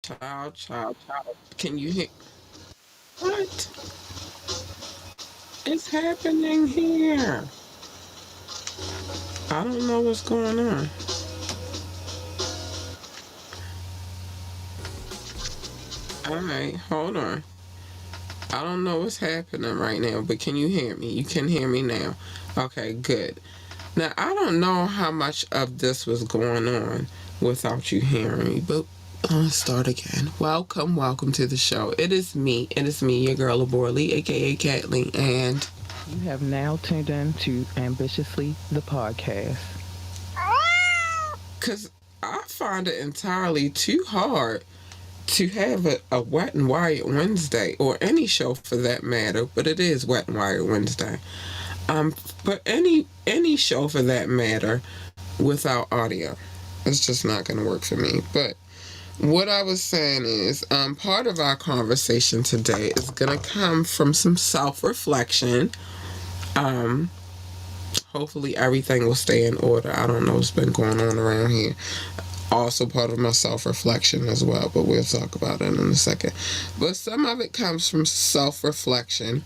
Child. Can you hear? What is happening here? I don't know what's going on. All right, hold on. I don't know what's happening right now, but can you hear me? You can hear me now. Okay, good. Now, I don't know how much of this was going on without you hearing me, but let's start again. Welcome to the show. It is me, your girl, Aborly, aka Kathleen, and You have now tuned in to Ambitiously the podcast. because I find it entirely too hard to have a Wet and Wired Wednesday, or any show for that matter, but it is Wet and Wired Wednesday. Um, but any show for that matter without audio, it's just not going to work for me. But what I was saying is, part of our conversation today is going to come from some self-reflection. Um, Hopefully everything will stay in order. I don't know what's been going on around here. Also part of my self-reflection as well, but we'll talk about it in a second. But some of it comes from self-reflection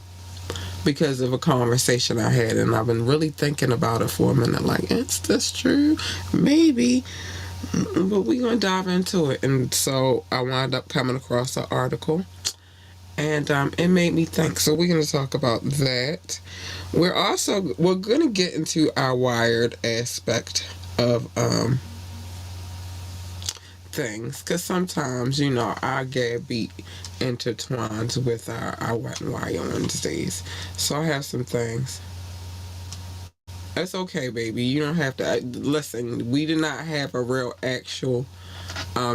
because of a conversation I had, and I've been really thinking about it for a minute, like, is this true? Maybe. But we're going to dive into it. And so I wound up coming across an article, and it made me think. So we're going to talk about that. We're going to get into our wired aspect of things, because sometimes, our gab beat intertwines with our Wet and Wild Wednesdays. So I have some things. It's okay, baby. You don't have to listen. We did not have a real actual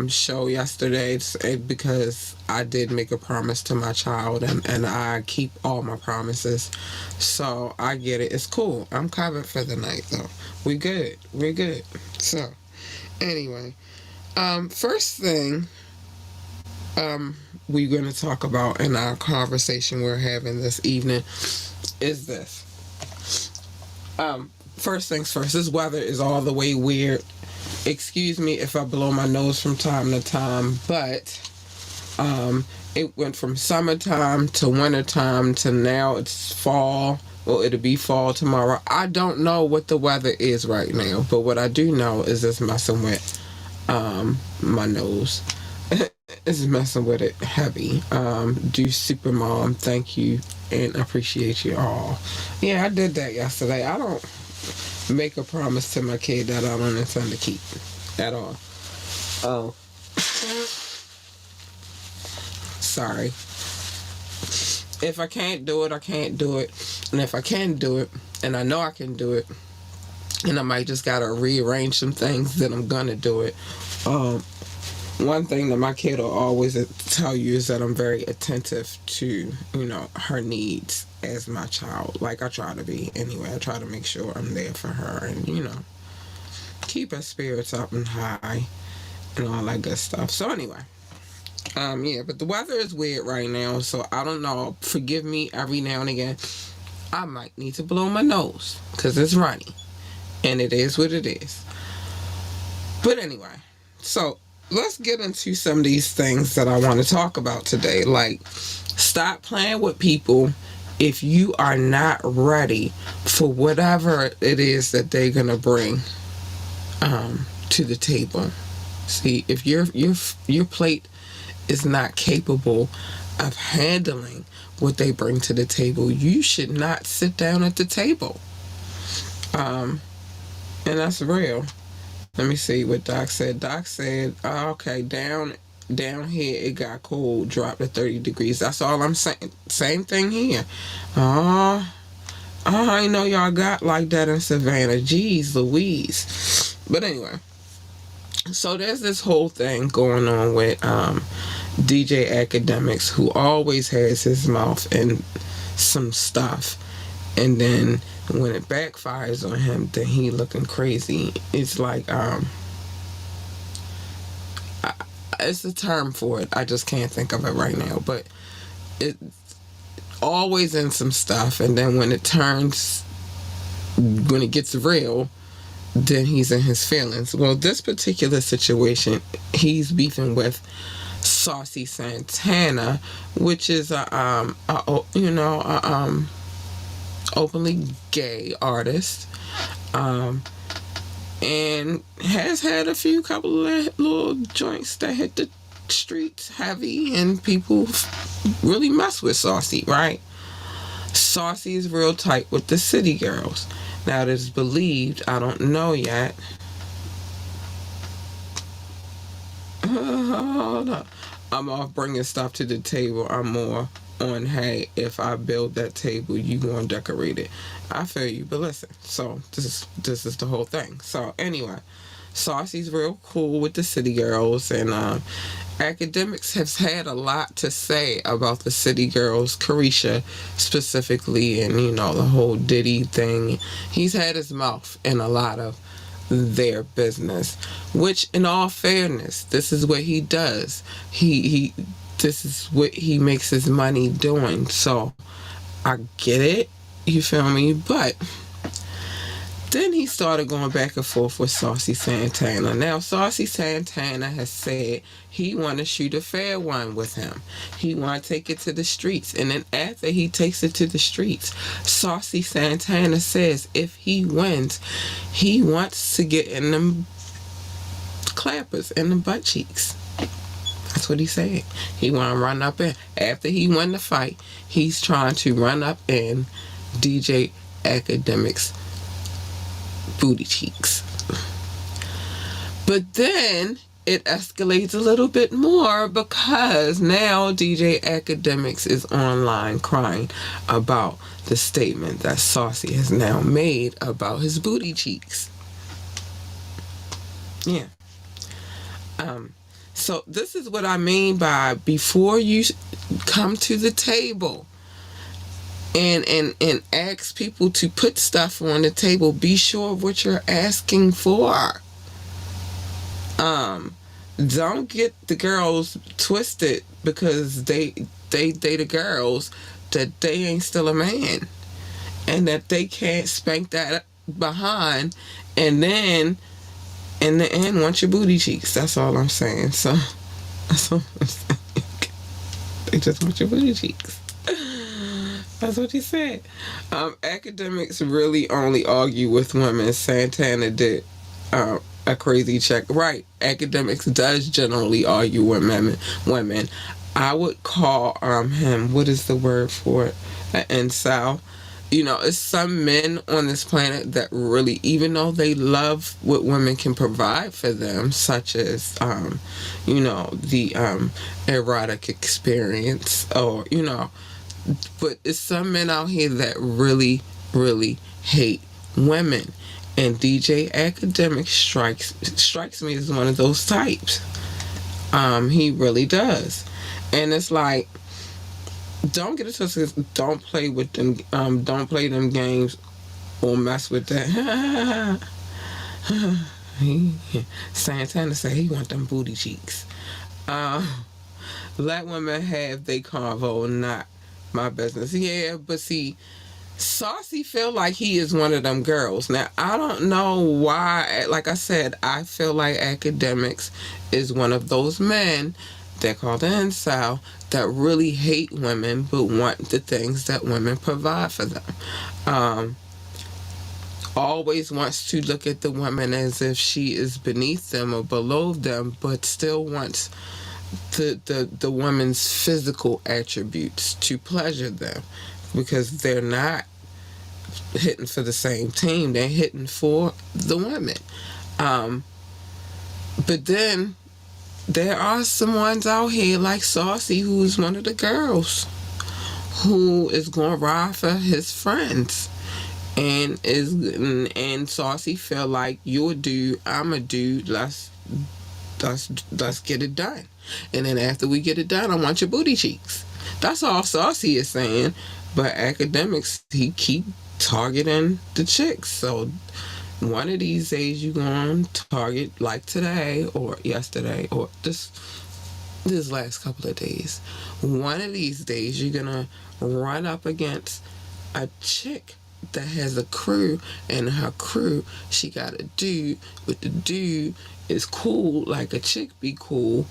show yesterday, because I did make a promise to my child, and I keep all my promises. So I get it. It's cool. I'm covered for the night, though. We're good. So anyway, first thing we're going to talk about in our conversation we're having this evening is this. First things first, this weather is all the way weird. Excuse me if I blow my nose from time to time, but it went from summertime to wintertime to now it's fall. Well, it'll be fall tomorrow. I don't know what the weather is right now, but what I do know is it's messing with my nose. It's messing with it heavy. Do super mom, thank you and appreciate you all. Yeah, I did that yesterday. I don't make a promise to my kid that I don't intend to keep at all. Oh, sorry. If I can't do it, I can't do it. And if I can do it, and I know I can do it, and I might just gotta rearrange some things, then I'm gonna do it. One thing that my kid will always tell you is that I'm very attentive to, her needs as my child. Like I try to be anyway. I try to make sure I'm there for her, and, keep her spirits up and high and all that good stuff. So anyway, yeah, but the weather is weird right now, so I don't know. Forgive me every now and again. I might need to blow my nose because it's runny, and it is what it is. But anyway, so let's get into some of these things that I want to talk about today. Like, stop playing with people if you are not ready for whatever it is that they're gonna bring to the table. See, if your plate is not capable of handling what they bring to the table, you should not sit down at the table. And that's real. Let me see what Doc said. Doc said, okay, down here it got cold, dropped to 30 degrees. That's all I'm saying. Same thing here. I know y'all got like that in Savannah. Jeez Louise. But anyway, so there's this whole thing going on with DJ Academics, who always has his mouth in some stuff, and then when it backfires on him, then he looking crazy. It's like it's a term for it. I just can't think of it right now, but it's always in some stuff, and then when it gets real, then he's in his feelings. Well, this particular situation, he's beefing with Saucy Santana, which is a openly gay artist, and has had a couple of little joints that hit the streets heavy, and people really mess with Saucy, right? Saucy is real tight with the city girls. Now it is believed, I don't know yet. Hold up. I'm off bringing stuff to the table. I'm more on, hey, if I build that table, you gonna decorate it. I feel you, but listen. So this is the whole thing. So anyway, Saucy's real cool with the city girls, and Academics has had a lot to say about the city girls, Carisha specifically, and the whole Diddy thing. He's had his mouth in a lot of their business, which, in all fairness, this is what he does. He this is what he makes his money doing. So I get it, you feel me? But then he started going back and forth with Saucy Santana. Now, Saucy Santana has said he want to shoot a fair one with him. He want to take it to the streets. And then after he takes it to the streets, Saucy Santana says if he wins, he wants to get in them clappers and the butt cheeks. That's what he said. He want to run up in. After he won the fight, he's trying to run up in DJ Academics' booty cheeks. But then it escalates a little bit more, because now DJ Academics is online crying about the statement that Saucy has now made about his booty cheeks. Yeah. So this is what I mean by, before you come to the table and ask people to put stuff on the table, be sure of what you're asking for. Don't get the girls twisted because they the girls, that they ain't still a man, and that they can't spank that behind, and then in the end want your booty cheeks. That's all I'm saying. So that's all I'm saying. They just want your booty cheeks. That's what he said. Academics really only argue with women. Santana did a crazy check. Right. Academics does generally argue with women. I would call him, what is the word for it? An incel. It's some men on this planet that really, even though they love what women can provide for them, such as, the erotic experience, or, but it's some men out here that really, really hate women. And DJ Academic strikes me as one of those types. He really does. And it's like, don't get it twisted. Don't play with them. Don't play them games or mess with that. Santana said he want them booty cheeks. Let women have they convo, not my business. Yeah, but see, Saucy feel like he is one of them girls. Now, I don't know why. Like I said, I feel like Academics is one of those men that call the incel that really hate women but want the things that women provide for them. Always wants to look at the woman as if she is beneath them or below them, but still wants the woman's physical attributes to pleasure them, because they're not hitting for the same team. They're hitting for the women. But then there are some ones out here like Saucy, who's one of the girls, who is going to ride for his friends. And Saucy feel like, you're a dude, I'm a dude, let's get it done. And then after we get it done, I want your booty cheeks. That's all Saucy is saying. But Academics, he keep targeting the chicks. So one of these days you going to target, like today or yesterday or this last couple of days. One of these days you're going to run up against a chick that has a crew, and her crew, she got a dude, but the dude is cool like a chick be cool,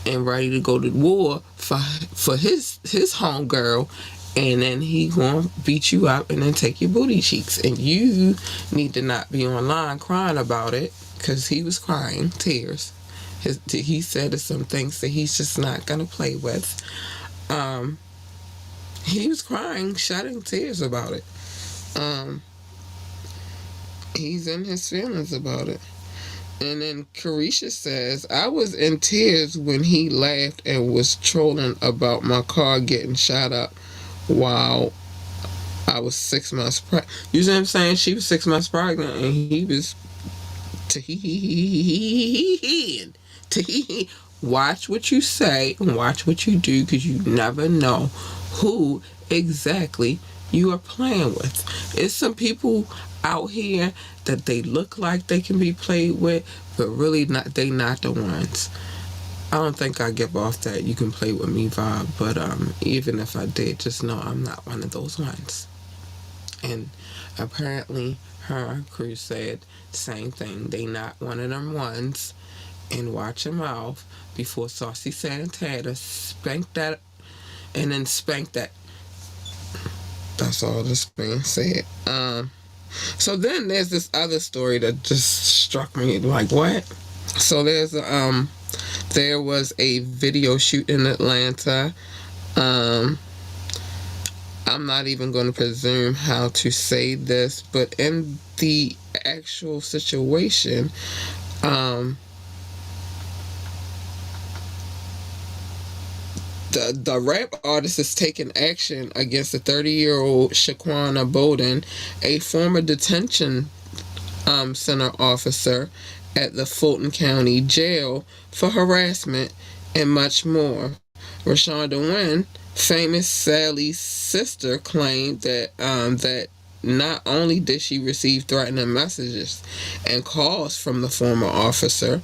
and ready to go to war for his homegirl, and then he gonna beat you up and then take your booty cheeks, and you need to not be online crying about it, because he was crying tears. He said some things that he's just not gonna play with. He was crying, shedding tears about it. He's in his feelings about it. And then Carisha says, I was in tears when he laughed and was trolling about my car getting shot up while I was 6 months pregnant. You see what I'm saying? She was 6 months pregnant and he was watch what you say and watch what you do, because you never know who exactly you are playing with. It's some people out here that they look like they can be played with, but really not. They not the ones. I don't think I give off that you can play with me vibe, but even if I did, just know I'm not one of those ones. And apparently her crew said the same thing. They not one of them ones. And watch your mouth before Saucy Santana spank that and then spank that. That's all this man said. So then there's this other story that just struck me like, what? So there was a video shoot in Atlanta. I'm not even going to presume how to say this, but in the actual situation, the rap artist is taking action against the 30-year-old Shaquana Bowden, a former detention center officer at the Fulton County Jail, for harassment and much more. Rashonda Wynn, famous Sally's sister, claimed that not only did she receive threatening messages and calls from the former officer,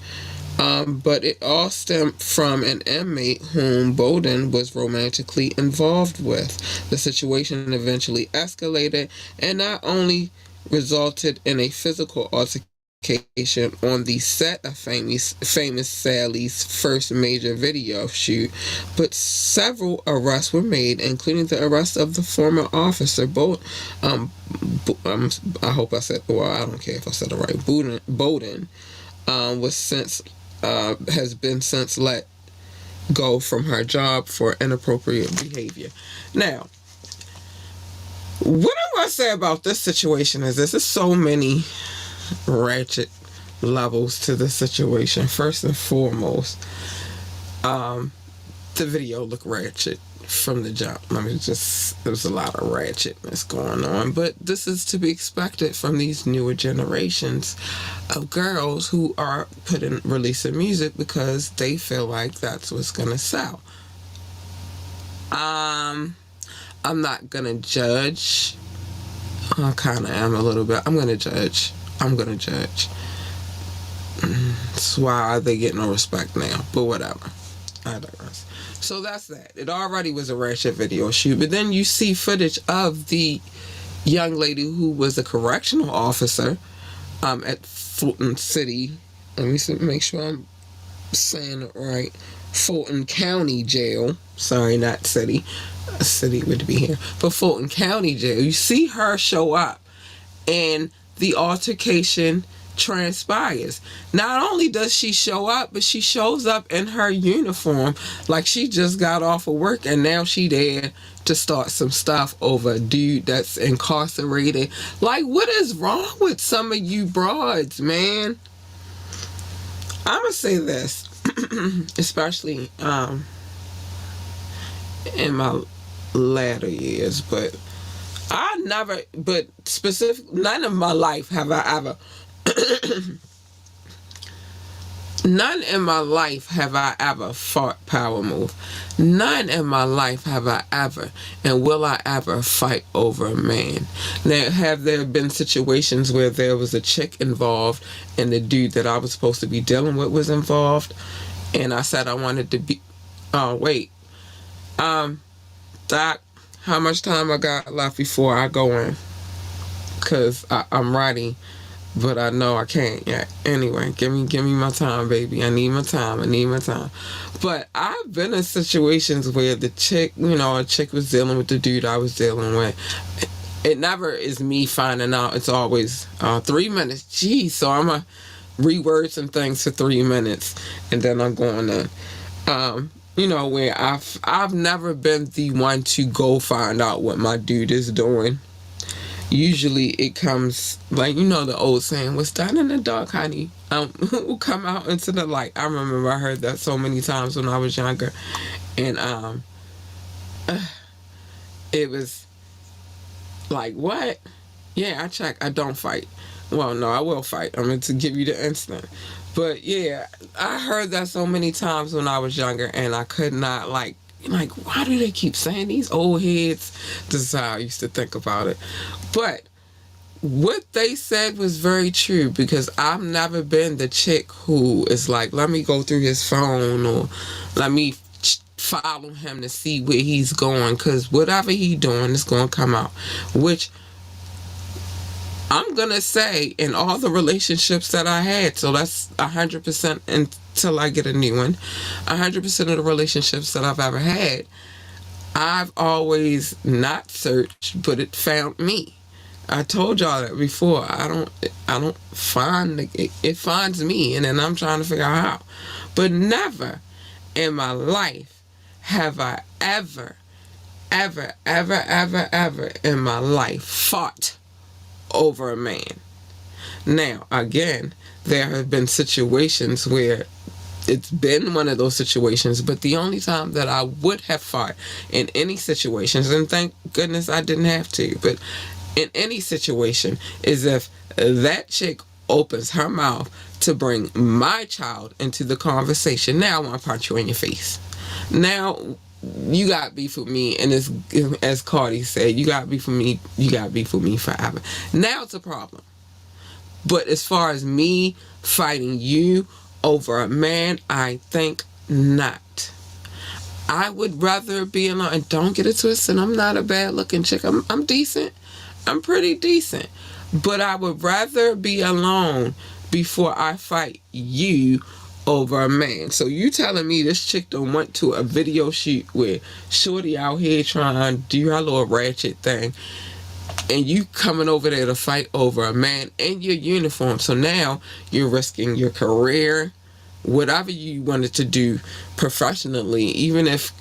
but it all stemmed from an inmate whom Bowden was romantically involved with. The situation eventually escalated and not only resulted in a physical altercation on the set of famous Sally's first major video shoot, but several arrests were made, including the arrest of the former officer. I hope I said, well, I don't care if I said it right. Bowden has been since let go from her job for inappropriate behavior. Now, what I'm going to say about this situation is there's so many ratchet levels to this situation. First and foremost, the video looked ratchet from the jump. There's a lot of ratchetness going on, but this is to be expected from these newer generations of girls who are releasing music because they feel like that's what's gonna sell. I'm not gonna judge. I kind of am a little bit. I'm gonna judge. That's why they get no respect now, but whatever. I digress. So that's that. It already was a ratchet video shoot, but then you see footage of the young lady who was a correctional officer at Fulton City. Let me make sure I'm saying it right. Fulton County Jail. Sorry, not city. A city would be here. But Fulton County Jail. You see her show up, and the altercation transpires. Not only does she show up, but she shows up in her uniform like she just got off of work and now she there to start some stuff over a dude that's incarcerated. Like, what is wrong with some of you broads, man? I'm gonna say this, especially in my latter years, but none in my life have I ever none in my life have I ever fought power move. None in my life have I ever and will I ever fight over a man. Now, have there been situations where there was a chick involved and the dude that I was supposed to be dealing with was involved, and I said I wanted to be... Oh, wait. Doc, how much time I got left before I go in? Because I'm writing but I know I can't yet. Anyway, give me my time, baby. I need my time. I need my time. But I've been in situations where the chick, a chick was dealing with the dude I was dealing with. It never is me finding out. It's always 3 minutes. Geez, so I'm going to reword some things for 3 minutes, and then I'm going to, where I've never been the one to go find out what my dude is doing. Usually it comes, like, the old saying, what's done in the dark, honey, will come out into the light. I remember I heard that so many times when I was younger. And it was like, what? Yeah, I check. I don't fight. Well, no, I will fight. I'm going to give you the instant. But yeah, I heard that so many times when I was younger, and I could not, like, why do they keep saying these old heads? This is how I used to think about it. But what they said was very true, because I've never been the chick who is like, let me go through his phone, or let me follow him to see where he's going, because whatever he's doing is going to come out. Which I'm going to say, in all the relationships that I had, so that's 100% until I get a new one, 100% of the relationships that I've ever had, I've always not searched, but it found me. I told y'all that before. I don't find it finds me, and then I'm trying to figure out how. But never in my life have I ever in my life fought over a man. Now, again, there have been situations where it's been one of those situations, but the only time that I would have fought in any situations, and thank goodness I didn't have to, but in any situation, is if that chick opens her mouth to bring my child into the conversation. Now I want to punch you in your face. Now you got beef with me, and as Cardi said, you got beef with me. You got beef with me forever. Now it's a problem. But as far as me fighting you over a man, I think not. I would rather be alone. And don't get it twisted, I'm not a bad looking chick. I'm decent. I'm pretty decent. But I would rather be alone before I fight you over a man. So you telling me this chick don't went to a video shoot where shorty out here trying to do her little ratchet thing, and you coming over there to fight over a man in your uniform. So now you're risking your career, whatever you wanted to do professionally, even if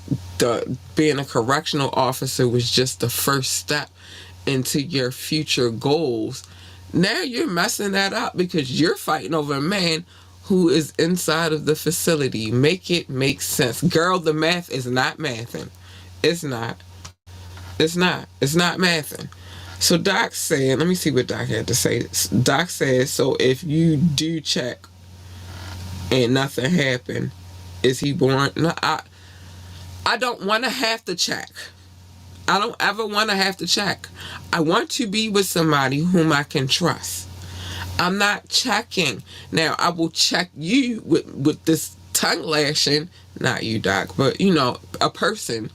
being a correctional officer was just the first step into your future goals. Now you're messing that up because you're fighting over a man who is inside of the facility. Make it make sense. Girl, the math is not mathing. It's not. It's not mathing. So Doc said, let me see what Doc had to say. Doc said, so if you do check and nothing happened, is he born? No, I don't want to have to check. I don't ever want to have to check. I want to be with somebody whom I can trust. I'm not checking. Now, I will check you with this tongue lashing. Not you, Doc, but, a person.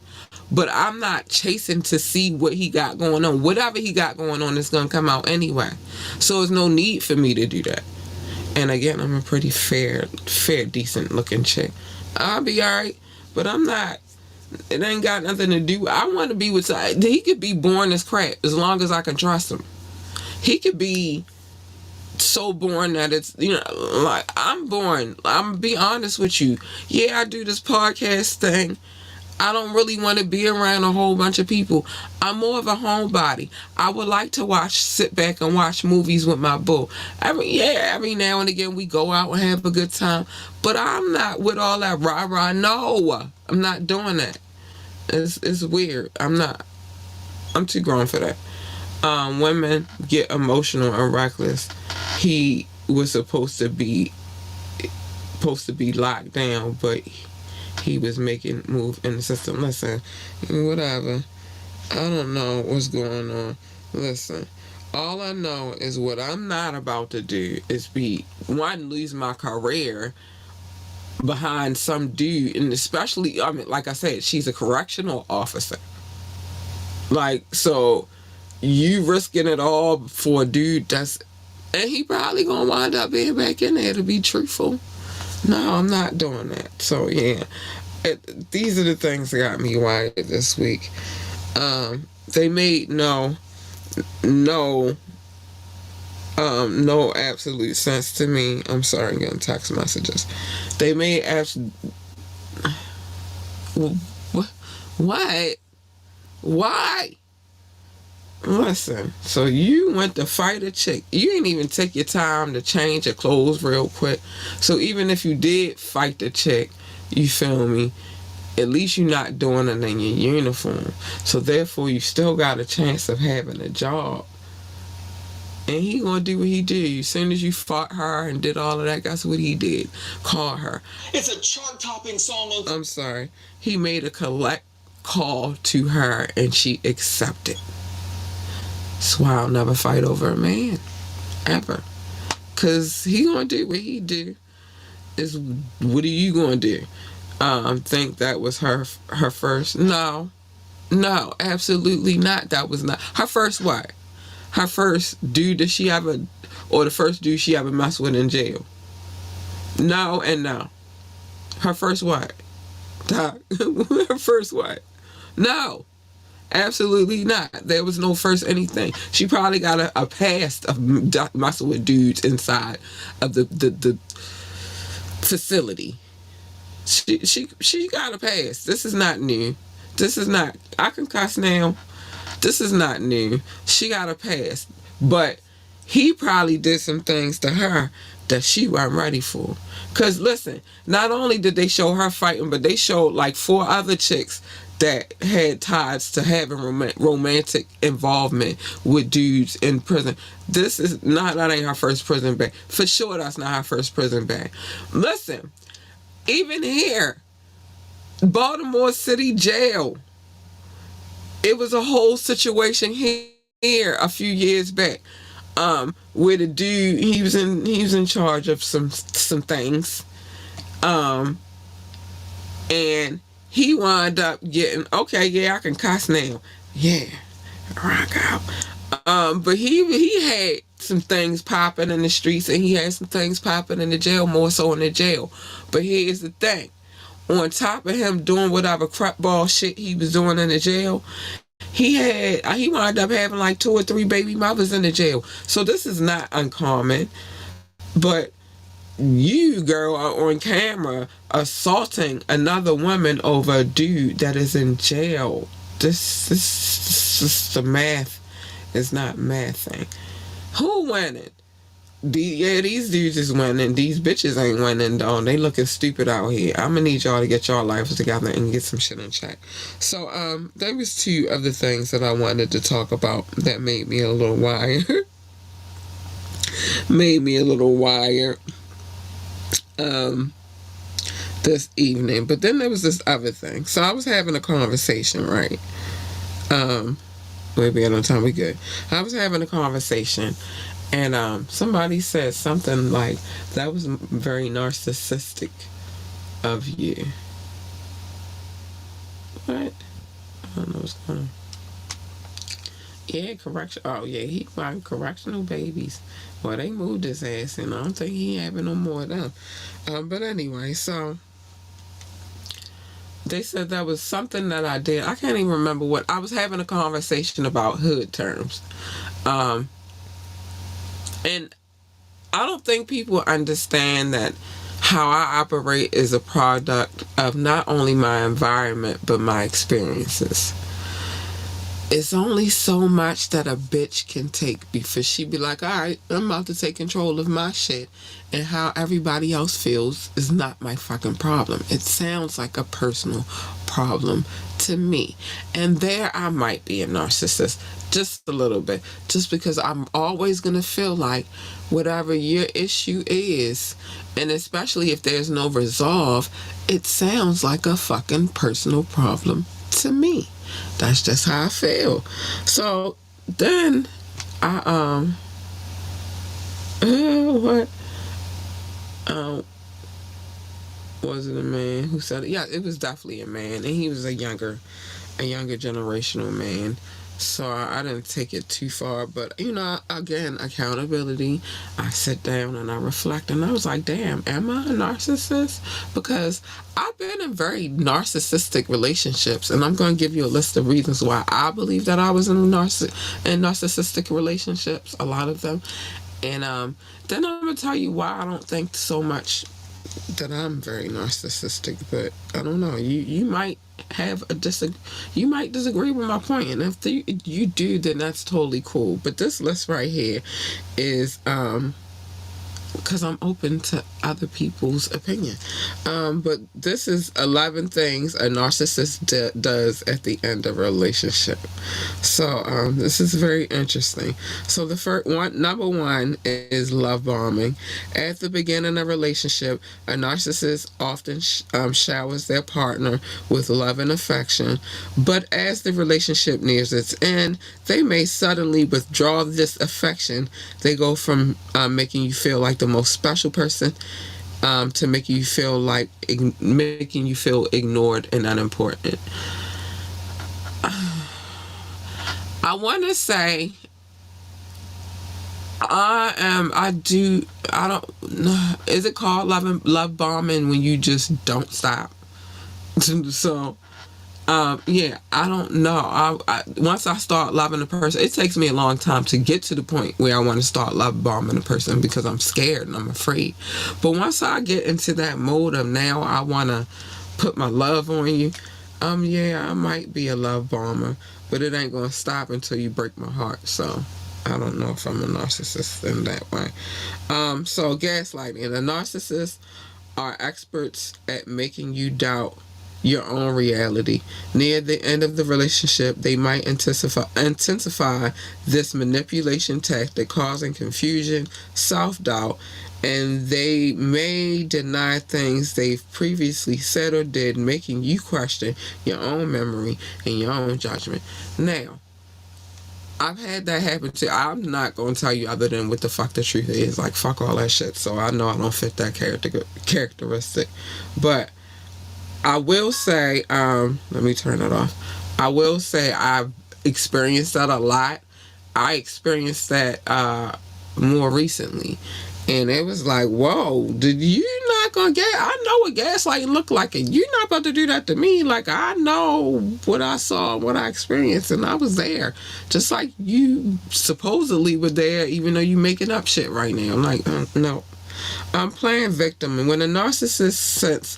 But I'm not chasing to see what he got going on. Whatever he got going on is going to come out anyway. So there's no need for me to do that. And again, I'm a pretty fair, decent looking chick. I'll be alright, but I'm not. It ain't got nothing to do. I want to be with somebody. He could be born as crap as long as I can trust him. He could be so born that it's, like, I'm born. I'm gonna be honest with you. Yeah, I do this podcast thing. I don't really want to be around a whole bunch of people. I'm more of a homebody. I would like to sit back and watch movies with my boo. Every now and again we go out and have a good time. But I'm not with all that rah-rah. No, I'm not doing that. It's weird. I'm not. I'm too grown for that. Women get emotional and reckless. He was supposed to be locked down, but he was making move in the system. Listen, whatever. I don't know what's going on. Listen, all I know is what I'm not about to do is lose my career behind some dude, and especially, like I said, she's a correctional officer. Like, so you risking it all for a dude that's And he probably gonna wind up being back in there, to be truthful. No, I'm not doing that. So yeah, these are the things that got me wired this week. They made no no absolute sense to me. I'm sorry, I'm getting text messages. They made what? Why? Listen, so you went to fight a chick. You didn't even take your time to change your clothes real quick. So even if you did fight the chick, you feel me? At least you're not doing it in your uniform. So therefore, you still got a chance of having a job. And he gonna do what he did. As soon as you fought her and did all of that, that's what he did. Call her. It's a chart-topping song on... I'm sorry. He made a collect call to her, and she accepted. That's why I'll never fight over a man. Ever. Because he gonna do what he do. Is what are you gonna do? Think that was her first? No, absolutely not. That was not her first. What? Her first dude that she ever, or the first dude she ever messed with in jail? No and no. Her first what? Doc. Her first what? No, absolutely not. There was no first anything. She probably got a past of messing with dudes inside of the facility. She got a pass. This is not new. This is not... I can cuss now. This is not new. She got a pass. But he probably did some things to her that she wasn't ready for. Because listen, not only did they show her fighting, but they showed like 4 other chicks that had ties to having romantic involvement with dudes in prison. This is not... That ain't her first prison bang. For sure that's not her first prison bang. Listen, even here, Baltimore City Jail, it was a whole situation here a few years back, where the dude, he was in charge of some things, and he wound up getting, okay, yeah, I can cuss now, yeah, rock out, but he had some things popping in the streets, and he had some things popping in the jail, more so in the jail. But here's the thing, on top of him doing whatever crap ball shit he was doing in the jail, he wound up having like 2 or 3 baby mothers in the jail. So this is not uncommon. But you, girl, are on camera assaulting another woman over a dude that is in jail. This the math is not mathing. Who winning? These dudes is winning. These bitches ain't winning, though. They looking stupid out here. I'm gonna need y'all to get y'all lives together and get some shit in check. So, there was 2 other things that I wanted to talk about that made me a little wired. This evening. But then there was this other thing. So I was having a conversation, right? Maybe at no time we good. I was having a conversation, and somebody said something like, that was very narcissistic of you. What? I don't know what's going on. Yeah, correction. Oh, yeah, he buying correctional babies. Well, they moved his ass, and I don't think he having no more of them. But anyway, so they said that was something that I did. I can't even remember what. I was having a conversation about hood terms. And I don't think people understand that how I operate is a product of not only my environment, but my experiences. It's only so much that a bitch can take before she be like, all right, I'm about to take control of my shit. And how everybody else feels is not my fucking problem. It sounds like a personal problem to me. And there I might be a narcissist. Just a little bit. Just because I'm always going to feel like whatever your issue is, and especially if there's no resolve, it sounds like a fucking personal problem to me. That's just how I feel. So then I what was it a man who said it? Yeah, it was definitely a man, and he was a younger generational man So I didn't take it too far, but again, accountability. I sit down and I reflect, and I was like, "Damn, am I a narcissist?" Because I've been in very narcissistic relationships, and I'm going to give you a list of reasons why I believe that I was in narcissistic relationships. A lot of them, and then I'm gonna tell you why I don't think so much that I'm very narcissistic, but I don't know. You might have you might disagree with my point, and if you do, then that's totally cool. But this list right here is because I'm open to other people's opinion. But this is 11 things a narcissist does at the end of a relationship. So this is very interesting. So the first one, number one, is love bombing. At the beginning of a relationship, a narcissist often showers their partner with love and affection, but as the relationship nears its end, they may suddenly withdraw this affection. They go from making you feel like the most special person to making you feel ignored and unimportant. I want to say I don't know. Is it called love bombing when you just don't stop? So yeah, I don't know. Once I start loving a person, it takes me a long time to get to the point where I want to start love bombing a person because I'm scared and I'm afraid. But once I get into that mode of now I want to put my love on you, yeah, I might be a love bomber, but it ain't gonna stop until you break my heart. So I don't know if I'm a narcissist in that way. So gaslighting. The narcissists are experts at making you doubt your own reality. Near the end of the relationship, they might intensify this manipulation tactic, causing confusion, self-doubt, and they may deny things they've previously said or did, making you question your own memory and your own judgment. Now, I've had that happen too. I'm not going to tell you other than what the fuck the truth is. Like, fuck all that shit. So I know I don't fit that characteristic. But I will say, let me turn it off. I will say I've experienced that a lot. I experienced that more recently. And it was like, whoa, did you not gonna get? I know what gaslighting look like, and you're not about to do that to me. Like, I know what I saw, what I experienced, and I was there. Just like you supposedly were there, even though you making up shit right now. I'm like, no. I'm playing victim, and when a narcissist sense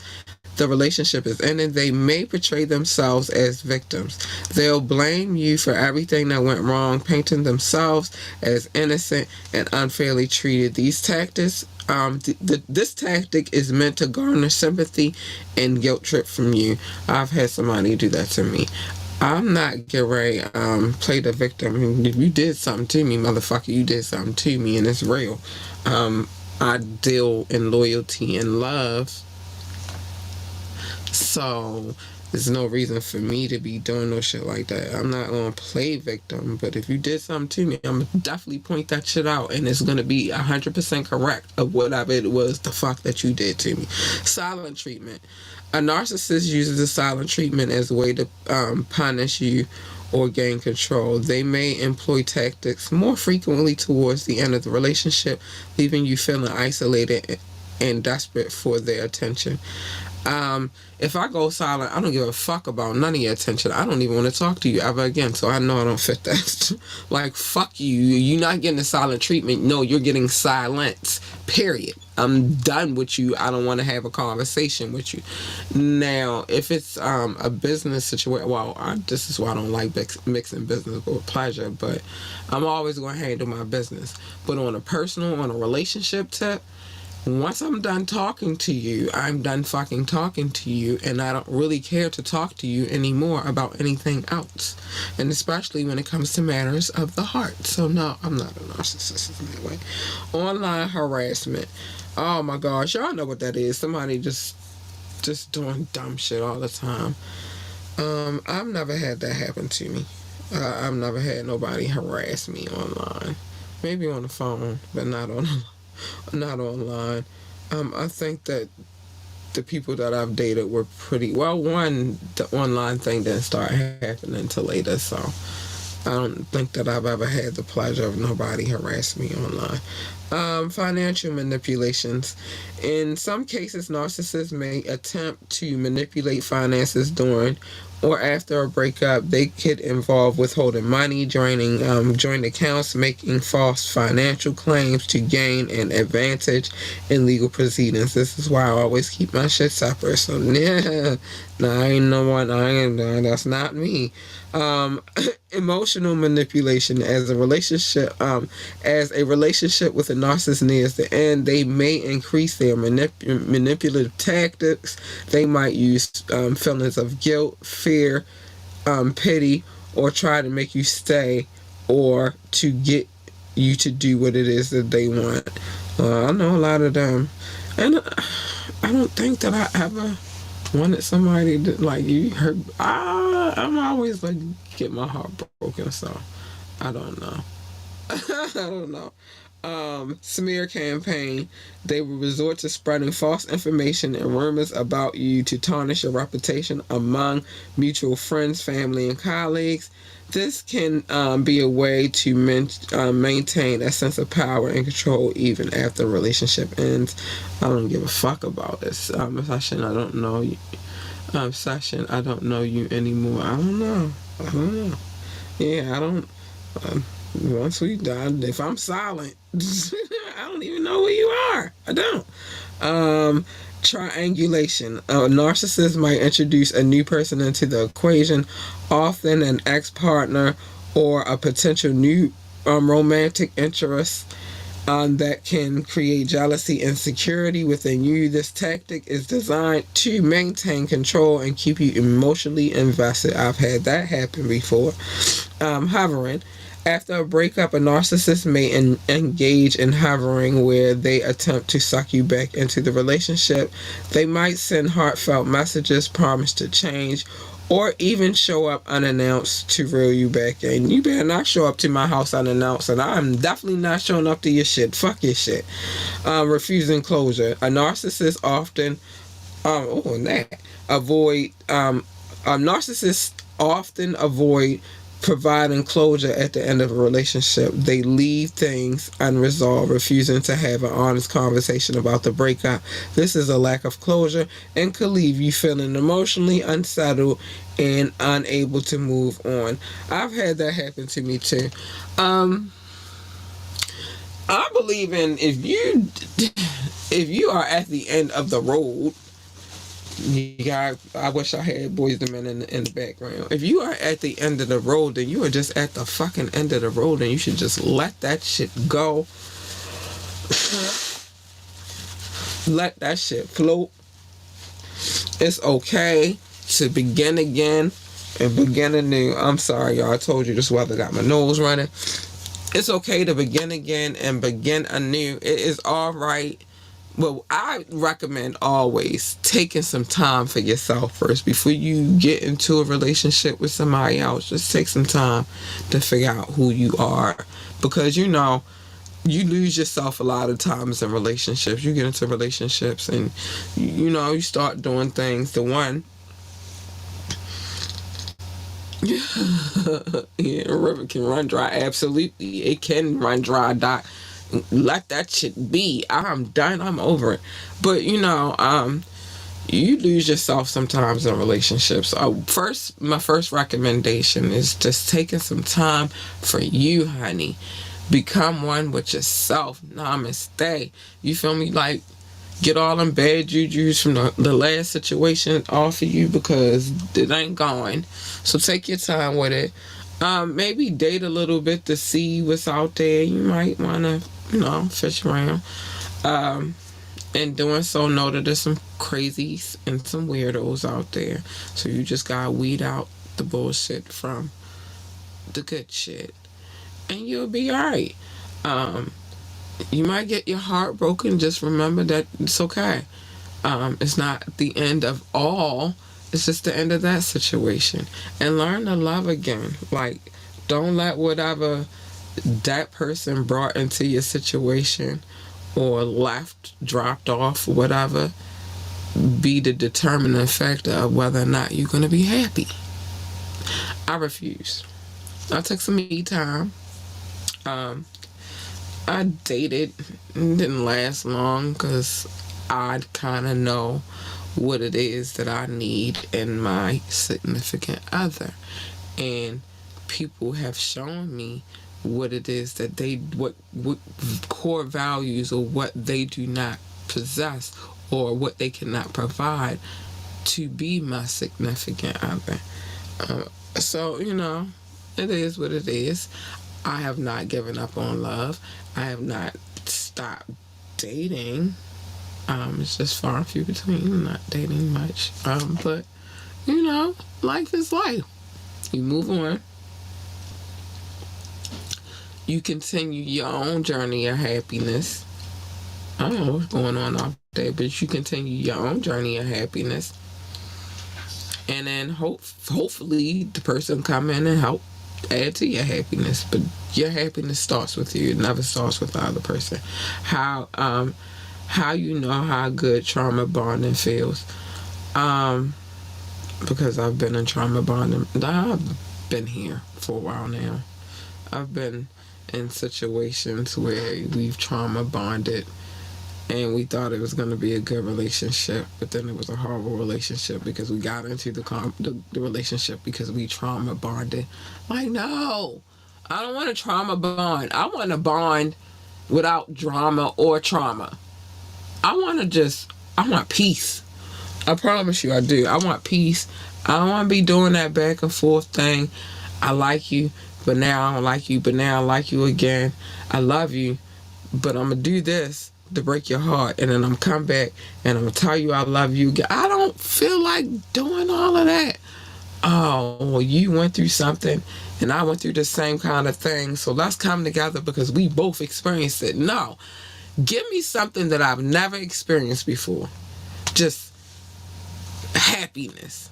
the relationship is ending, they may portray themselves as victims. They'll blame you for everything that went wrong, painting themselves as innocent and unfairly treated. These tactics, this tactic is meant to garner sympathy and guilt trip from you. I've had somebody do that to me. I'm not get ready play the victim. If you did something to me, motherfucker, you did something to me, and it's real. I deal in loyalty and love. So there's no reason for me to be doing no shit like that. I'm not gonna play victim, but if you did something to me, I'm gonna definitely point that shit out, and it's gonna be 100% correct of whatever it was the fuck that you did to me. Silent treatment. A narcissist uses the silent treatment as a way to punish you or gain control. They may employ tactics more frequently towards the end of the relationship, leaving you feeling isolated and desperate for their attention. If I go silent, I don't give a fuck about none of your attention. I don't even want to talk to you ever again. So I know I don't fit that. Like, fuck you. You're not getting the silent treatment. No, you're getting silence. Period. I'm done with you. I don't want to have a conversation with you. Now, if it's a business situation, well, this is why I don't like mixing business with pleasure. But I'm always going to handle my business. But on a relationship tip, once I'm done talking to you, I'm done fucking talking to you, and I don't really care to talk to you anymore about anything else. And especially when it comes to matters of the heart. So no, I'm not a narcissist in that way. Online harassment. Oh my gosh, y'all know what that is. Somebody just doing dumb shit all the time. I've never had that happen to me. I've never had nobody harass me online. Maybe on the phone, but not online. I think that the people that I've dated were pretty well. One, the online thing didn't start happening until later, so I don't think that I've ever had the pleasure of nobody harass me online. Financial manipulations. In some cases, narcissists may attempt to manipulate finances during or after a breakup. They could involve withholding money, draining joint accounts, making false financial claims to gain an advantage in legal proceedings. This is why I always keep my shit separate. So, yeah, no, I ain't no one. That's not me. Emotional manipulation. As a relationship with a narcissist nears the end, they may increase their manipulative tactics. They might use feelings of guilt, fear, pity, or try to make you stay, or to get you to do what it is that they want. I know a lot of them, and I don't think that I ever wanted somebody to, like, you hurt. I'm always like, get my heart broken, so I don't know. I don't know. Smear campaign. They will resort to spreading false information and rumors about you to tarnish your reputation among mutual friends, family, and colleagues. This can be a way to maintain a sense of power and control even after the relationship ends. I don't give a fuck about this. Session, I don't know you. Session, I don't know you anymore. I don't know. Yeah, I don't. Once we die, if I'm silent, I don't even know who you are. I don't. Triangulation. A narcissist might introduce a new person into the equation, often an ex-partner or a potential new romantic interest that can create jealousy and insecurity within you. This tactic is designed to maintain control and keep you emotionally invested. I've had that happen before. Hovering. After a breakup, a narcissist may engage in hovering, where they attempt to suck you back into the relationship. They might send heartfelt messages, promise to change, or even show up unannounced to reel you back in. You better not show up to my house unannounced, and I'm definitely not showing up to your shit. Fuck your shit. Refusing closure. A narcissist often avoid providing closure at the end of a relationship. They leave things unresolved, refusing to have an honest conversation about the breakup. This is a lack of closure and could leave you feeling emotionally unsettled and unable to move on. I've had that happen to me too. I believe in, if you are at the end of the road, I wish I had Boys II Men in the background. If you are at the end of the road, then you are just at the fucking end of the road, and you should just let that shit go. Let that shit float. It's okay to begin again and begin anew. I'm sorry, y'all. I told you this weather got my nose running. It's okay to begin again and begin anew. It is all right. Well, I recommend always taking some time for yourself first before you get into a relationship with somebody else. Just take some time to figure out who you are, because you lose yourself a lot of times in relationships. You get into relationships and you start doing things. The one, yeah, a river can run dry. Absolutely, it can run dry. Let that shit be. I'm done. I'm over it. But you lose yourself sometimes in relationships. My first recommendation is just taking some time for you, honey. Become one with yourself. Namaste. You feel me? Like, get all them bad jujus from the last situation off of you, because it ain't going. So take your time with it. Maybe date a little bit to see what's out there. You might want to fish around. And doing so, know that there's some crazies and some weirdos out there. So you just gotta weed out the bullshit from the good shit, and you'll be alright. You might get your heart broken. Just remember that it's okay. It's not the end of all. It's just the end of that situation. And learn to love again. Like, don't let whatever that person brought into your situation or left, dropped off, whatever, be the determining factor of whether or not you're going to be happy. I refuse. I took some me time. Um, I dated. It didn't last long because I kind of know what it is that I need in my significant other. And people have shown me what it is that what core values or what they do not possess or what they cannot provide to be my significant other. So, it is what it is. I have not given up on love. I have not stopped dating. It's just far and few between. I'm not dating much. But life is life. You move on. You continue your own journey of happiness. I don't know what's going on out there, but you continue your own journey of happiness. And then hopefully the person come in and help add to your happiness. But your happiness starts with you. It never starts with the other person. How you know how good trauma bonding feels? Because I've been in trauma bonding. I've been here for a while now. I've been in situations where we've trauma bonded and we thought it was going to be a good relationship, but then it was a horrible relationship because we got into the relationship because we trauma bonded. Like, no, I don't want a trauma bond. I want a bond without drama or trauma. I want peace. I promise you I do. I want peace. I don't want to be doing that back and forth thing. I like you, but now I don't like you, but now I like you again. I love you, but I'm going to do this to break your heart, and then I'm come back and I'm going to tell you I love you again. I don't feel like doing all of that. Oh, well, you went through something and I went through the same kind of thing, so let's come together because we both experienced it. No. Give me something that I've never experienced before. Just happiness.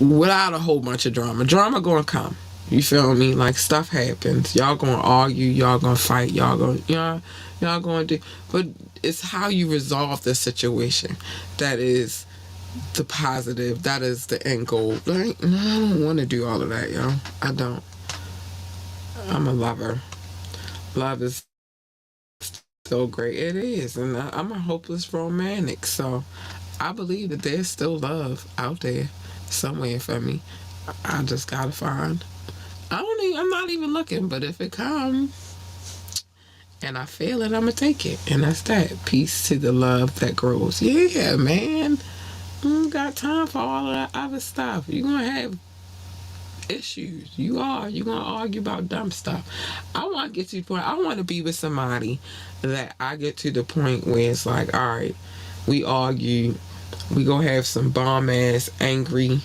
Without a whole bunch of drama. Drama gonna come. You feel me? Like, stuff happens. Y'all gonna argue, y'all gonna fight, y'all gonna do, but it's how you resolve the situation that is the positive, that is the end goal. Like, I don't want to do all of that, y'all. I don't. I'm a lover. Love is so great. It is, and I'm a hopeless romantic, so I believe that there's still love out there somewhere for me. I just gotta find. I'm not even looking, but if it comes and I feel it, I'ma take it, and that's that. Peace to the love that grows. Yeah, man. Got time for all of that other stuff. You're gonna have issues. You're gonna argue about dumb stuff. I want to get to the point. I want to be with somebody that I get to the point where it's like, all right, we argue, we go have some bomb ass angry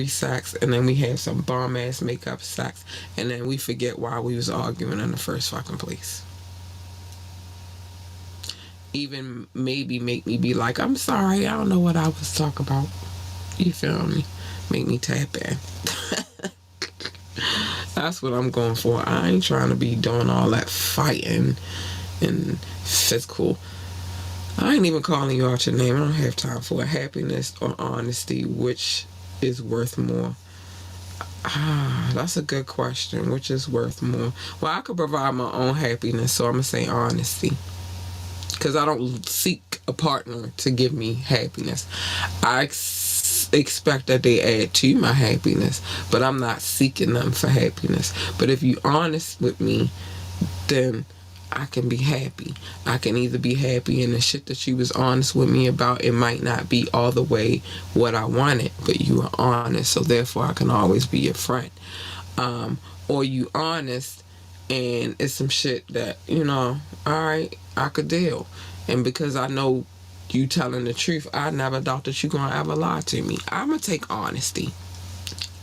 sex, and then we have some bomb ass makeup sex, and then we forget why we was arguing in the first fucking place. Even maybe make me be like, I'm sorry, I don't know what I was talking about. You feel me? Make me tap in. That's what I'm going for. I ain't trying to be doing all that fighting and physical. I ain't even calling you out your name. I don't have time for it. Happiness or honesty, which is worth more? That's a good question. Which is worth more? Well, I could provide my own happiness, so I'm going to say honesty. Because I don't seek a partner to give me happiness. I expect that they add to my happiness, but I'm not seeking them for happiness. But if you're honest with me, then I can be happy. I can either be happy in the shit that you was honest with me about. It might not be all the way what I wanted, but you were honest, so therefore I can always be your friend. Or you honest and it's some shit that, alright, I could deal. And because I know you telling the truth, I never thought that you gonna ever lie to me. I'ma take honesty.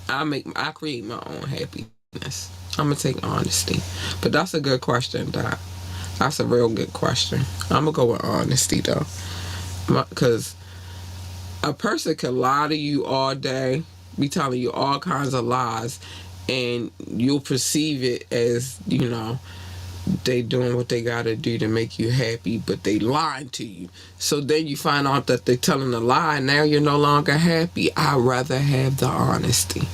I create my own happiness. I'ma take honesty. But that's a good question, Doc. That's a real good question. I'm gonna go with honesty though, because a person can lie to you all day, be telling you all kinds of lies, and you'll perceive it as they doing what they gotta do to make you happy, but they lying to you. So then you find out that they're telling a lie, and now you're no longer happy. I'd rather have the honesty.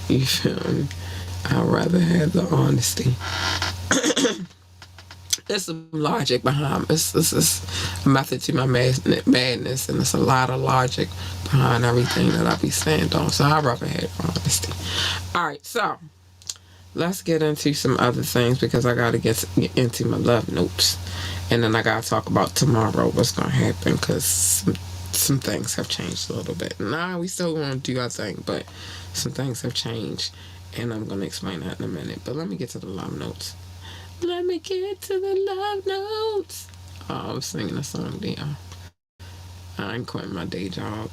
You feel me? I'd rather have the honesty. There's some logic behind it's a method to my madness, and it's a lot of logic behind everything that I be saying on. So I'd rather have honesty. All right, so let's get into some other things because I gotta get into my love notes, and then I gotta talk about tomorrow what's gonna happen because some things have changed a little bit. Nah, we still gonna do our thing, but some things have changed, and I'm gonna explain that in a minute. But let me get to the love notes. Let me get to the love notes. Oh, I was singing a song there. I ain't quitting my day job.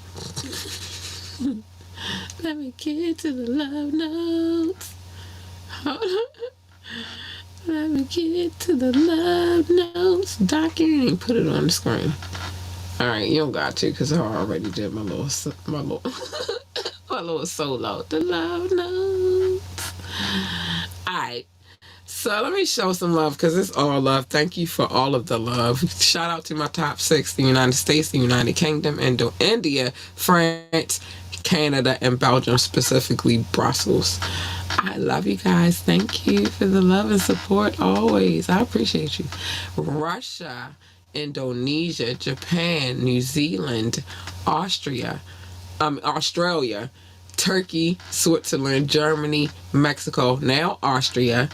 Let me get to the love notes. Hold on. Let me get to the love notes. Doc, you ain't put it on the screen. All right, you don't got to because I already did my little my little solo. The love notes. All right. So let me show some love because it's all love. Thank you for all of the love. Shout out to my top 6, the United States, the United Kingdom, India, France, Canada, and Belgium, specifically Brussels. I love you guys. Thank you for the love and support always. I appreciate you. Russia, Indonesia, Japan, New Zealand, Australia, Turkey, Switzerland, Germany, Mexico, now Austria,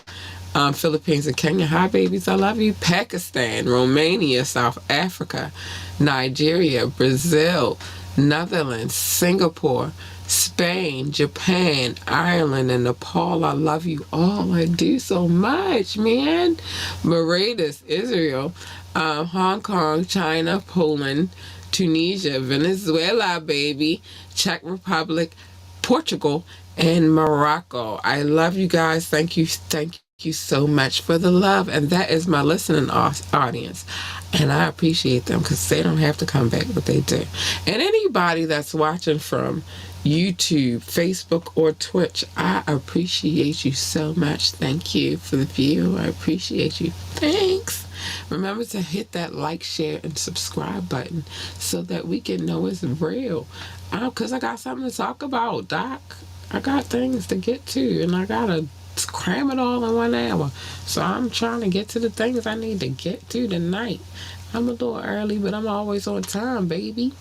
Philippines and Kenya. Hi, babies. I love you. Pakistan, Romania, South Africa, Nigeria, Brazil, Netherlands, Singapore, Spain, Japan, Ireland, and Nepal. I love you all. I do so much, man. Mauritius, Israel, Hong Kong, China, Poland, Tunisia, Venezuela, baby, Czech Republic, Portugal, and Morocco. I love you guys. Thank you so much for the love. And that is my listening audience. And I appreciate them because they don't have to come back, but they do. And anybody that's watching from YouTube, Facebook, or Twitch, I appreciate you so much. Thank you for the view. I appreciate you. Thanks. Remember to hit that like, share, and subscribe button so that we can know it's real. Because I got something to talk about, Doc. I got things to get to, and I got to cram it all in 1 hour. So I'm trying to get to the things I need to get to tonight. I'm a little early, but I'm always on time, baby.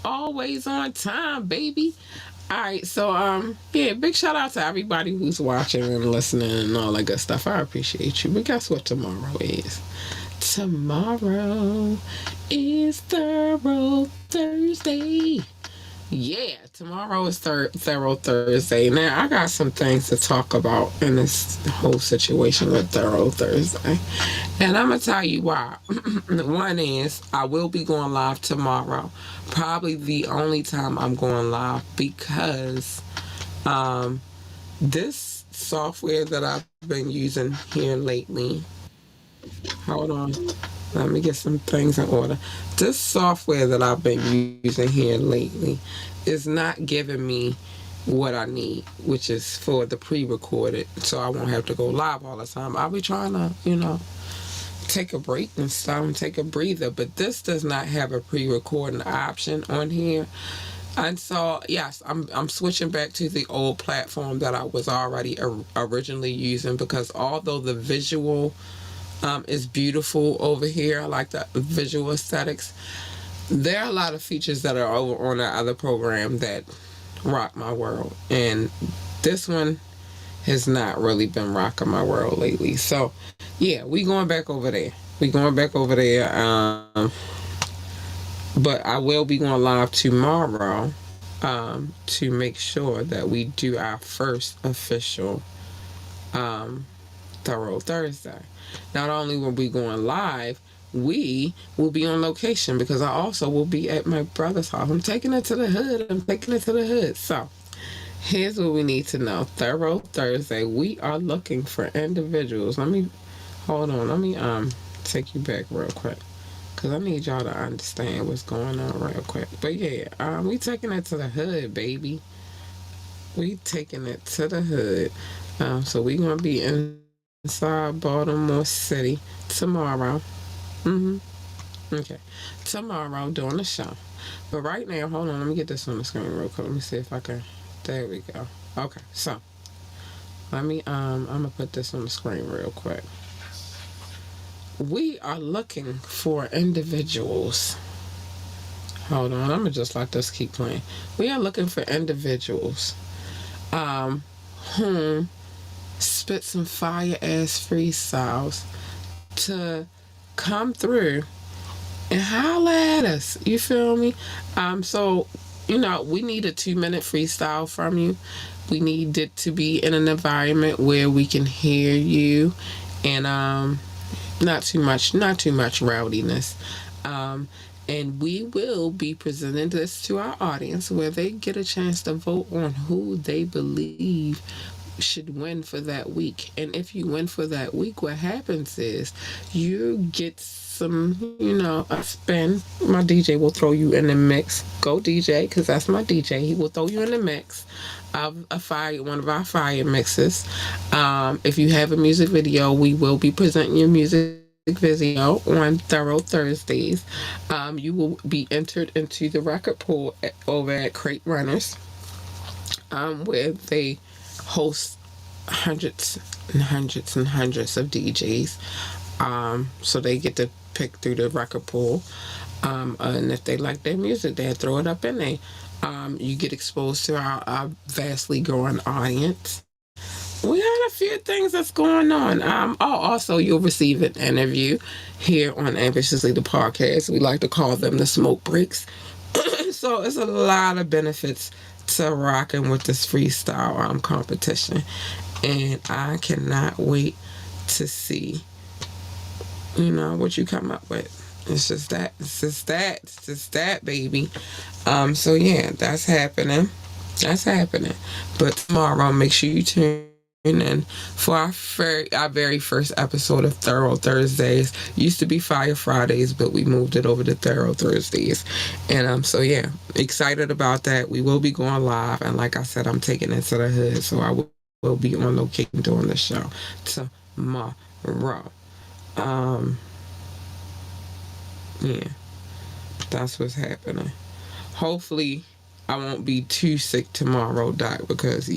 Always on time, baby. All right, so yeah, big shout out to everybody who's watching and listening and all that good stuff. I appreciate you. But guess what tomorrow is? Tomorrow is Thorough Thursday. Yeah, tomorrow is Thorough Thursday. Now, I got some things to talk about in this whole situation with Thorough Thursday. And I'm going to tell you why. One is I will be going live tomorrow. Probably the only time I'm going live because this software that I've been using here lately. Hold on. Let me get some things in order. This software that I've been using here lately is not giving me what I need, which is for the pre-recorded, so I won't have to go live all the time. I'll be trying to, take a break and stuff and take a breather, but this does not have a pre-recording option on here. And so, yes, I'm switching back to the old platform that I was already originally using because although the visual is beautiful over here. I like the visual aesthetics. There are a lot of features that are over on that other program that rock my world. And this one has not really been rocking my world lately. So, yeah, we going back over there. But I will be going live tomorrow to make sure that we do our first official Thorough Thursday. Not only will we going live, we will be on location because I also will be at my brother's house. I'm taking it to the hood. So here's what we need to know. Thorough Thursday, we are looking for individuals. Let me take you back real quick because I need y'all to understand what's going on real quick. But yeah, we taking it to the hood, baby. We taking it to the hood. So we gonna be inside Baltimore City tomorrow. Okay. Tomorrow doing the show. But right now, hold on, let me get this on the screen real quick. Let me see if I can. There we go. Okay, so I'm gonna put this on the screen real quick. We are looking for individuals. Hold on, I'm gonna just let this keep playing. We are looking for individuals whom spit some fire ass freestyles to come through and holla at us. You feel me? So we need a 2-minute freestyle from you. We need it to be in an environment where we can hear you, and not too much rowdiness. And we will be presenting this to our audience where they get a chance to vote on who they believe should win for that week. And if you win for that week, what happens is you get some, a spin. My DJ will throw you in the mix. Go DJ, because that's my DJ. He will throw you in the mix of one of our fire mixes. If you have a music video, we will be presenting your music video on Thorough Thursdays. You will be entered into the record pool over at Crate Runners, where they host hundreds and hundreds and hundreds of DJs. So they get to pick through the record pool. And if they like their music, they'll throw it up in there. You get exposed to our vastly growing audience. We had a few things that's going on. Also, you'll receive an interview here on Ambitiously the podcast. We like to call them the smoke breaks. So it's a lot of benefits to rocking with this freestyle competition, and I cannot wait to see what you come up with. It's just that, baby. So yeah, that's happening. But tomorrow, make sure you tune in for our very first episode of Thorough Thursdays. Used to be Fire Fridays, but we moved it over to Thorough Thursdays. And so yeah, excited about that. We will be going live, and like I said, I'm taking it to the hood, so I will be on location doing the show tomorrow. Yeah, that's what's happening. Hopefully I won't be too sick tomorrow, Doc, because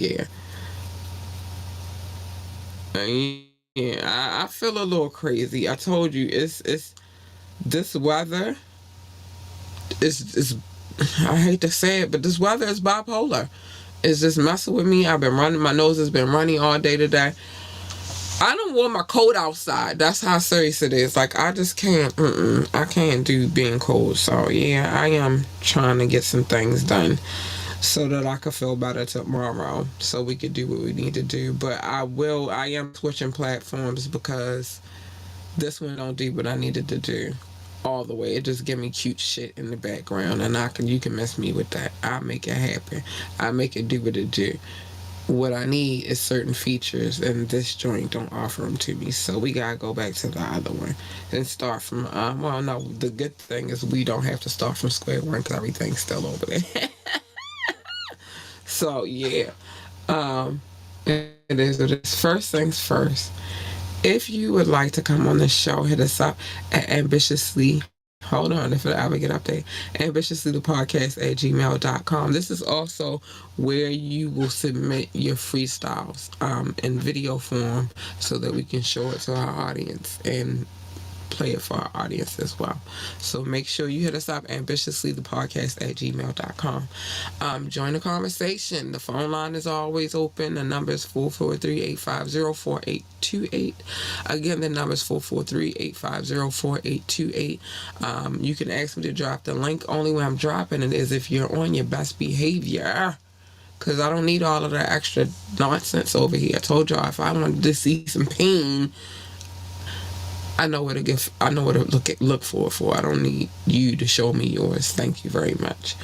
I feel a little crazy. I told you, it's this weather is I hate to say it, but this weather is bipolar. It's just messing with me. My nose has been running all day today. I don't wear my coat outside. That's how serious it is. Like, I just can't, I can't do being cold. So, yeah, I am trying to get some things done so that I can feel better tomorrow, so we can do what we need to do. But I am switching platforms because this one don't do what I needed to do all the way. It just give me cute shit in the background, and you can mess me with that. I make it happen. I make it do what it do. What I need is certain features, and this joint don't offer them to me. So we gotta go back to the other one and start from. No, the good thing is we don't have to start from square one because everything's still over there. So yeah, it is what it is. First things first. If you would like to come on the show, hit us up at ambitiously. Hold on, if it ever get up there. ambitiouslythepodcast@gmail.com. This is also where you will submit your freestyles in video form so that we can show it to our audience and play it for our audience as well. So make sure you hit us up, ambitiouslythepodcast@gmail.com. Join the conversation. The phone line is always open. The number is 443-850-4828. Again, the number is 443-850-4828. You can ask me to drop the link. Only way I'm dropping it is if you're on your best behavior, because I don't need all of that extra nonsense over here. I told y'all, if I wanted to see some pain, I know what to look for. I don't need you to show me yours. Thank you very much.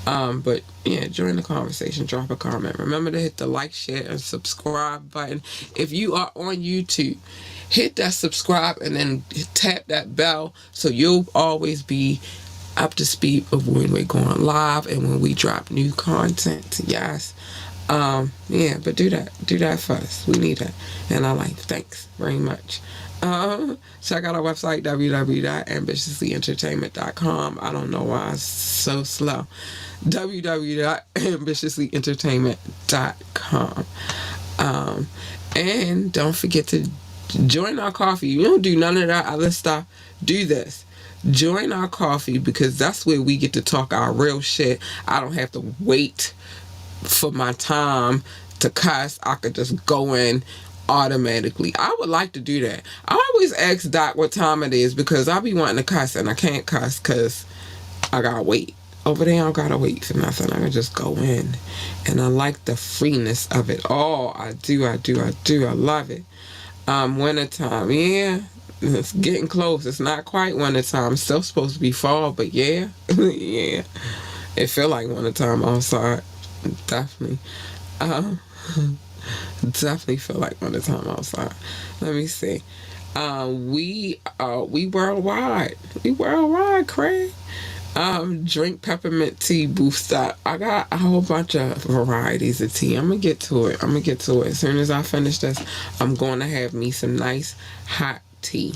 But yeah, join the conversation. Drop a comment. Remember to hit the like, share, and subscribe button. If you are on YouTube, hit that subscribe and then tap that bell so you'll always be up to speed of when we're going live and when we drop new content. Yes. Yeah, but do that first. We need that. And I like, thanks very much. Check out our website, www.ambitiouslyentertainment.com. I don't know why it's so slow. www.ambitiouslyentertainment.com. And don't forget to join our coffee. You don't do none of that other stuff. Do this. Join our coffee, because that's where we get to talk our real shit. I don't have to wait for my time to cuss. I could just go in automatically. I would like to do that. I always ask Doc what time it is, because I be wanting to cuss and I can't cuss because I gotta wait. Over there, I don't gotta wait for nothing. I can just go in. And I like the freeness of it. Oh, I do. I love it. Wintertime, yeah. It's getting close. It's not quite wintertime. It's still supposed to be fall, but yeah. Yeah. It feel like wintertime outside. Definitely. Um, definitely feel like wintertime outside. Let me see. We worldwide. We worldwide, Craig. Drink peppermint tea booster. I got a whole bunch of varieties of tea. I'm gonna get to it. As soon as I finish this, I'm going to have me some nice hot tea.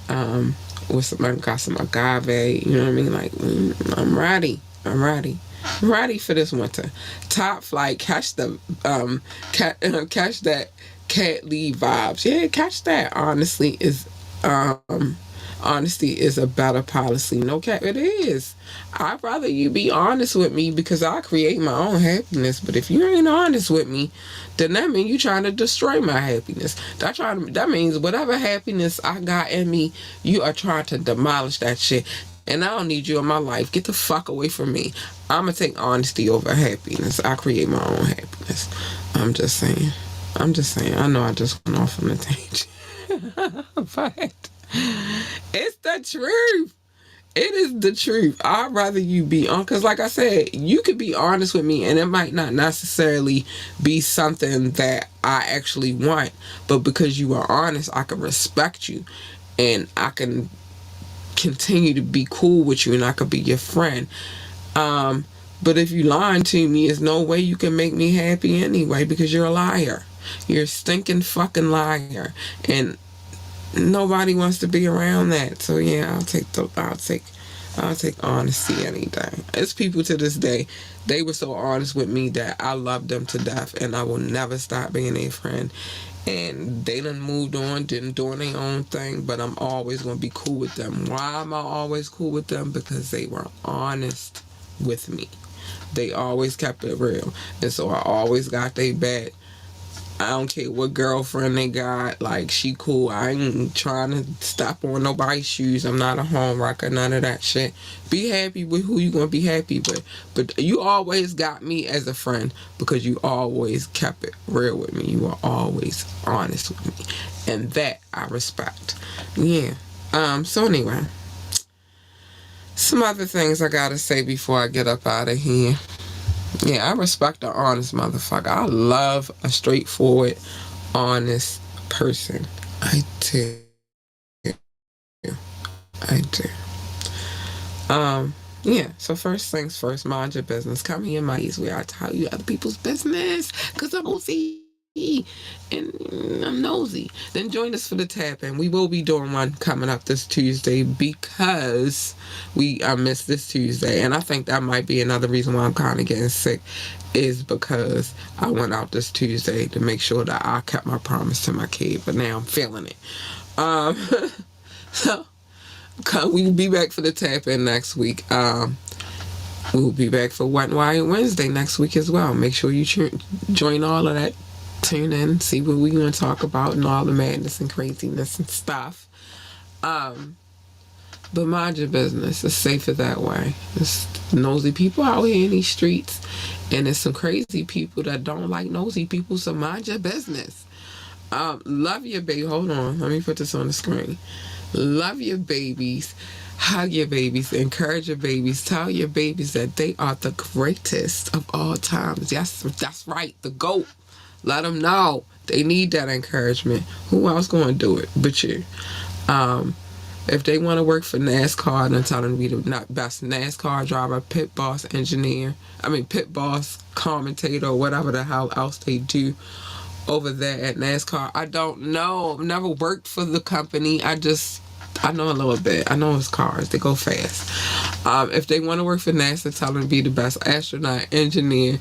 With some, I got some agave. You know what I mean? Like, I'm ready. I'm ready for this winter. Top flight. Catch the catch that cat lead vibes. Yeah, catch that. Honesty is a better policy. No cap, it is. I'd rather you be honest with me, because I create my own happiness. But if you ain't honest with me, then that means you trying to destroy my happiness. That means whatever happiness I got in me, you are trying to demolish that shit. And I don't need you in my life. Get the fuck away from me. I'ma take honesty over happiness. I create my own happiness. I'm just saying. I know I just went off on a tangent. But it's the truth. It is the truth. I'd rather you be on, because like I said, you could be honest with me and it might not necessarily be something that I actually want, but because you are honest, I can respect you and I can continue to be cool with you and I could be your friend. But if you lying to me, there's no way you can make me happy anyway, because you're a liar. You're a stinking fucking liar. And nobody wants to be around that. So yeah, I'll take honesty any day. It's people to this day, they were so honest with me that I love them to death and I will never stop being a friend. And they done moved on, didn't doing their own thing, but I'm always gonna be cool with them. Why am I always cool with them? Because they were honest with me. They always kept it real. And so I always got their back. I don't care what girlfriend they got. Like, she cool. I ain't trying to step on nobody's shoes. I'm not a home wrecker. None of that shit. Be happy with who you gonna be happy with. But you always got me as a friend because you always kept it real with me. You were always honest with me. And that I respect. Yeah. So anyway. Some other things I gotta say before I get up out of here. Yeah, I respect an honest motherfucker. I love a straightforward, honest person. I do. Yeah, so first things first, mind your business. Come here, my ears, where I tell you other people's business, because I'm nosy. And I'm nosy. Then join us for the tap in. We will be doing one coming up this Tuesday because I missed this Tuesday, and I think that might be another reason why I'm kind of getting sick, is because I went out this Tuesday to make sure that I kept my promise to my kid, but now I'm feeling it. So we'll be back for the tap in next week. We'll be back for Wet and Wild Wednesday next week as well. Make sure you join all of that. Tune in, see what we're going to talk about and all the madness and craziness and stuff. But mind your business. It's safer that way. There's nosy people out here in these streets, and there's some crazy people that don't like nosy people, so mind your business. Love your baby. Hold on. Let me put this on the screen. Love your babies. Hug your babies. Encourage your babies. Tell your babies that they are the greatest of all times. Yes, that's right. The GOAT. Let them know they need that encouragement. Who else going to do it but you? If they want to work for NASCAR, then tell them to be the best NASCAR driver, pit boss commentator, or whatever the hell else they do over there at NASCAR. I don't know. I've never worked for the company. I know a little bit. I know it's cars. They go fast. If they want to work for NASA, tell them to be the best astronaut, engineer,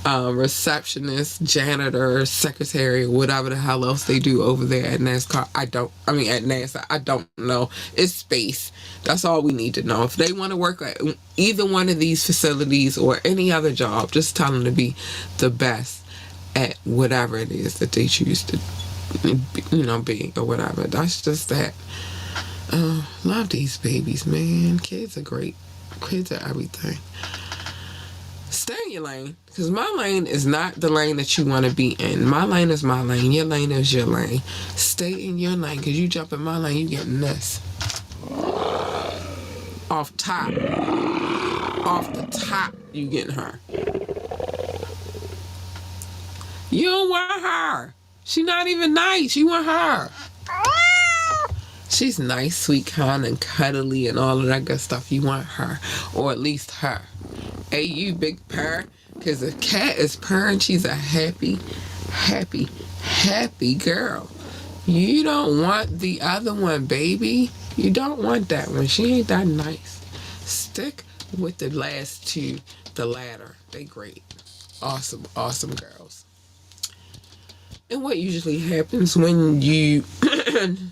receptionist, janitor, secretary, whatever the hell else they do over there at NASCAR. At NASA. I don't know. It's space. That's all we need to know. If they want to work at either one of these facilities or any other job, just tell them to be the best at whatever it is that they choose to, be or whatever. That's just that. Love these babies, man. Kids are great. Kids are everything. Stay in your lane, because my lane is not the lane that you want to be in. My lane is my lane. Your lane is your lane. Stay in your lane, because you jump in my lane, you getting this. Off top. Off the top, you getting her. You don't want her. She not even nice. You want her. She's nice, sweet, kind, and cuddly and all of that good stuff. You want her. Or at least her. Hey, you big purr. Because the cat is purring. She's a happy, happy, happy girl. You don't want the other one, baby. You don't want that one. She ain't that nice. Stick with the last two. The latter. They great. Awesome, awesome girls. And what usually happens when you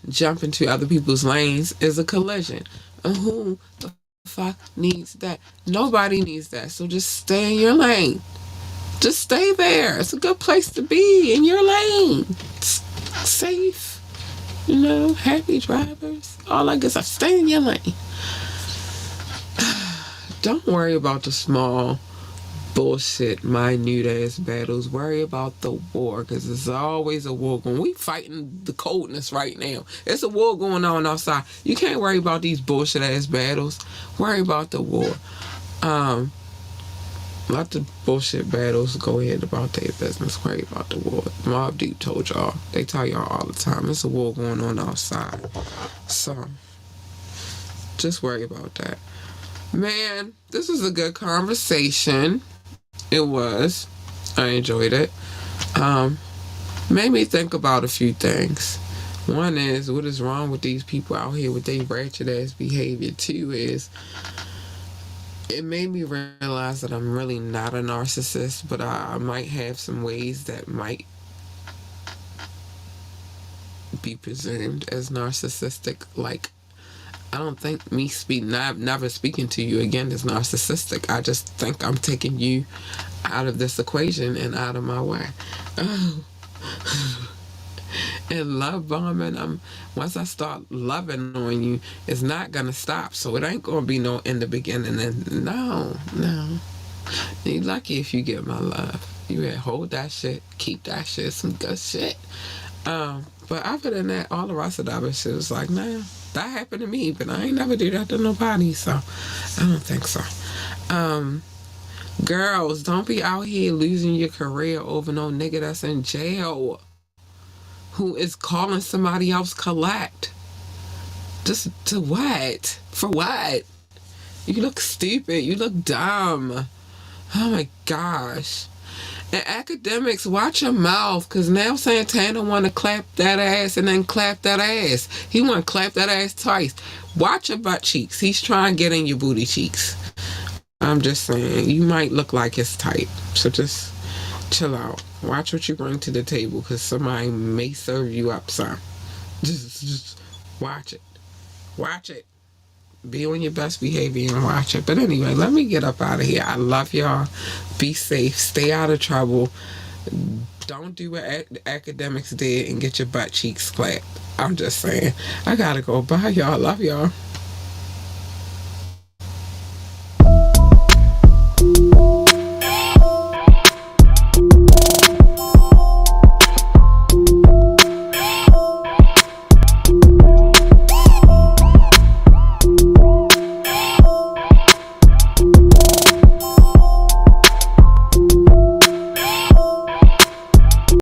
jump into other people's lanes is a collision. And who the fuck needs that? Nobody needs that. So just stay in your lane. Just stay there. It's a good place to be, in your lane. It's safe. Happy drivers. All that good stuff. Stay in your lane. Don't worry about the small bullshit, minute ass battles. Worry about the war, because there's always a war going. We fighting the coldness right now. It's a war going on outside. You can't worry about these bullshit ass battles. Worry about the war. Let the bullshit battles go ahead about their business. Worry about the war. Mobb Deep told y'all. They tell y'all all the time. It's a war going on outside. So just worry about that. Man, this was a good conversation. It was. I enjoyed it. Made me think about a few things. One is, what is wrong with these people out here with their ratchet ass behavior? Two is, it made me realize that I'm really not a narcissist, but I might have some ways that might be presumed as narcissistic. Like, I don't think me never speaking to you again is narcissistic. I just think I'm taking you out of this equation and out of my way. Oh. And love bombing, once I start loving on you, it's not gonna stop. So it ain't gonna be no in the beginning. And no. You're lucky if you get my love. You better hold that shit, keep that shit, some good shit. But other than that, all the rest of the other shit was like, nah, that happened to me, but I ain't never do that to nobody, so I don't think so. Girls, don't be out here losing your career over no nigga that's in jail who is calling somebody else collect. Just to what? For what? You look stupid. You look dumb. Oh my gosh. And academics, watch your mouth, because now Santana want to clap that ass and then clap that ass. He want to clap that ass twice. Watch your butt cheeks. He's trying to get in your booty cheeks. I'm just saying, you might look like his type. So just chill out. Watch what you bring to the table, because somebody may serve you up some. Just watch it. Watch it. Be on your best behavior and watch it. But anyway, let me get up out of here. I love y'all. Be safe. Stay out of trouble. Don't do what academics did and get your butt cheeks clapped. I'm just saying. I gotta go. Bye, y'all. Love y'all.